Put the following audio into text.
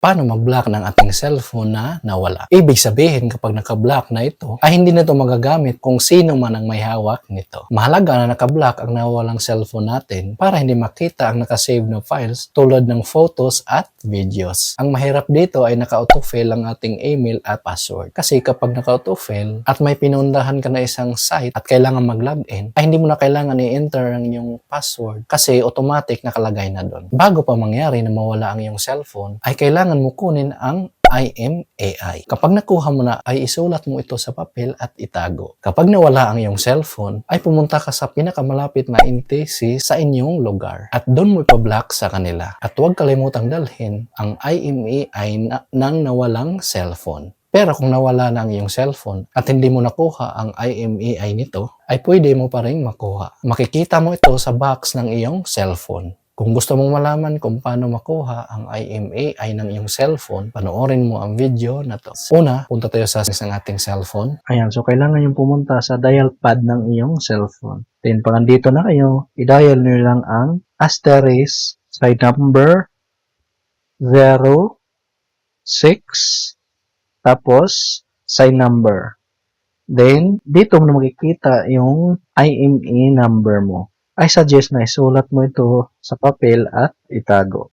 Paano mag-block ng ating cellphone na nawala? Ibig sabihin kapag naka-block na ito, ay hindi na ito magagamit kung sino man ang may hawak nito. Mahalaga na naka-block ang nawalang cellphone natin para hindi makita ang nakasave na files tulad ng photos at videos. Ang mahirap dito ay naka-autofill ang ating email at password. Kasi kapag naka-autofill at may pinundahan ka na isang site at kailangan mag-login, ay hindi mo na kailangan i-enter ang iyong password kasi automatic nakalagay na doon. Bago pa mangyari na mawala ang iyong cellphone, ay kailangan mo kunin ang IMEI. Kapag nakuha mo na, ay isulat mo ito sa papel at itago. Kapag nawala ang iyong cellphone, ay pumunta ka sa pinakamalapit na NTC sa inyong lugar at doon mo ipa-block sa kanila. At huwag kalimutang dalhin ang IMEI ng nawalang cellphone. Pero kung nawala na ang iyong cellphone at hindi mo nakuha ang IMEI nito, ay pwede mo pa rin makuha. Makikita mo ito sa box ng iyong cellphone. Kung gusto mong malaman kung paano makuha ang IMEI ng iyong cellphone, panoorin mo ang video na to. Una, punta tayo sa ating cellphone. Ayan, so kailangan yung pumunta sa dial pad ng iyong cellphone. Then, pag andito na kayo, i-dial nyo lang ang asterisk side number 0, 6, tapos side number. Then, dito mo na makikita yung IMEI number mo. I suggest na isulat mo ito sa papel at itago.